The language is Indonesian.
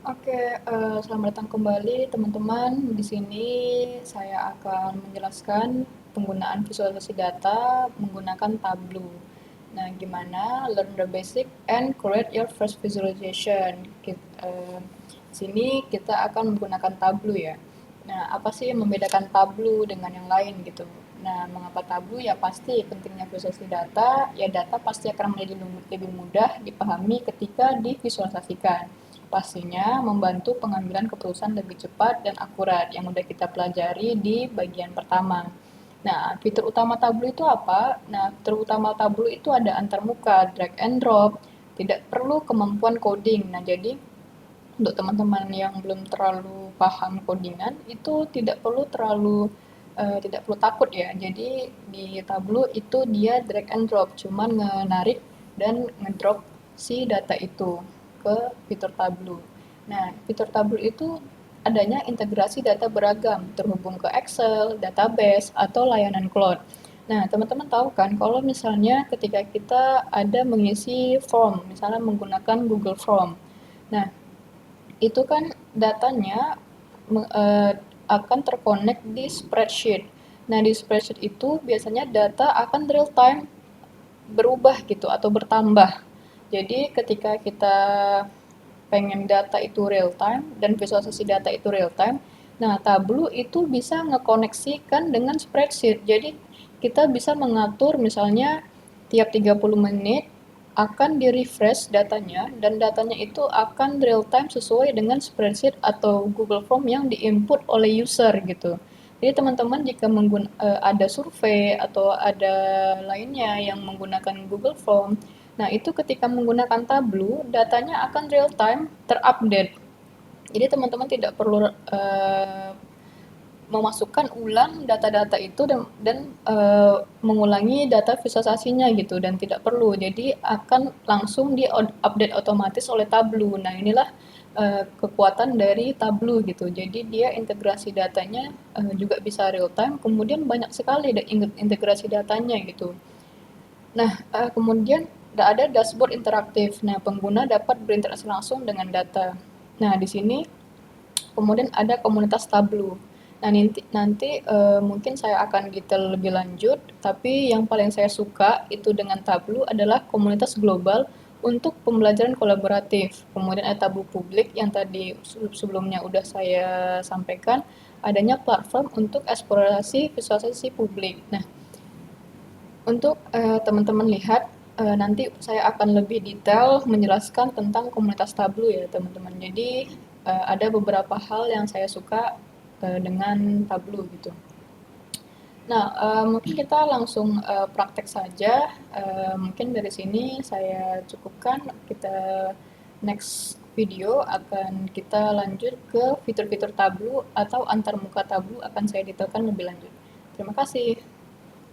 Oke, selamat datang kembali teman-teman. Di sini saya akan menjelaskan penggunaan visualisasi data menggunakan Tableau. Nah, gimana learn the basic and create your first visualization. Sini kita akan menggunakan Tableau ya. Nah, apa sih yang membedakan Tableau dengan yang lain gitu? Nah, mengapa Tableau? Ya pasti pentingnya visualisasi data, ya data pasti akan menjadi lebih mudah dipahami ketika divisualisasikan. Pastinya membantu pengambilan keputusan lebih cepat dan akurat yang udah kita pelajari di bagian pertama. Nah, fitur utama Tableau itu apa? Nah, fitur utama Tableau itu ada antarmuka, drag and drop, tidak perlu kemampuan coding. Nah, jadi untuk teman-teman yang belum terlalu paham codingan itu tidak perlu takut ya. Jadi di Tableau itu dia drag and drop, cuman menarik dan ngedrop si data itu ke fitur Tableau. Nah, fitur Tableau itu adanya integrasi data beragam terhubung ke Excel, database, atau layanan cloud. Nah, teman-teman tahu kan kalau misalnya ketika kita ada mengisi form, misalnya menggunakan Google Form. Nah, itu kan datanya akan terkonek di spreadsheet. Nah, di spreadsheet itu biasanya data akan real time berubah gitu atau bertambah. Jadi ketika kita pengen data itu real time dan visualisasi data itu real time, nah Tableau itu bisa ngekoneksikan dengan spreadsheet. Jadi kita bisa mengatur misalnya tiap 30 menit akan di-refresh datanya dan datanya itu akan real time sesuai dengan spreadsheet atau Google Form yang diinput oleh user gitu. Jadi teman-teman jika ada survei atau ada lainnya yang menggunakan Google Form, nah itu ketika menggunakan Tableau, datanya akan real time terupdate. Jadi teman-teman tidak perlu memasukkan ulang data-data itu dan mengulangi data visualisasinya gitu dan tidak perlu. Jadi akan langsung di-update otomatis oleh Tableau. Nah, inilah kekuatan dari Tableau gitu. Jadi dia integrasi datanya juga bisa real time, kemudian banyak sekali integrasi datanya gitu. Nah, kemudian ada dashboard interaktif. Nah, pengguna dapat berinteraksi langsung dengan data. Nah, di sini kemudian ada komunitas Tableau. Nah, nanti mungkin saya akan detail lebih lanjut, tapi yang paling saya suka itu dengan Tableau adalah komunitas global untuk pembelajaran kolaboratif. Kemudian ada Tableau publik yang tadi sebelumnya udah saya sampaikan, adanya platform untuk eksplorasi visualisasi publik. Nah, untuk teman-teman lihat, nanti saya akan lebih detail menjelaskan tentang komunitas Tableau ya teman-teman. Jadi ada beberapa hal yang saya suka dengan Tableau gitu. Nah, mungkin kita langsung praktek saja. Mungkin dari sini saya cukupkan. Kita next video akan kita lanjut ke fitur-fitur Tableau atau antarmuka Tableau akan saya detailkan lebih lanjut. Terima kasih.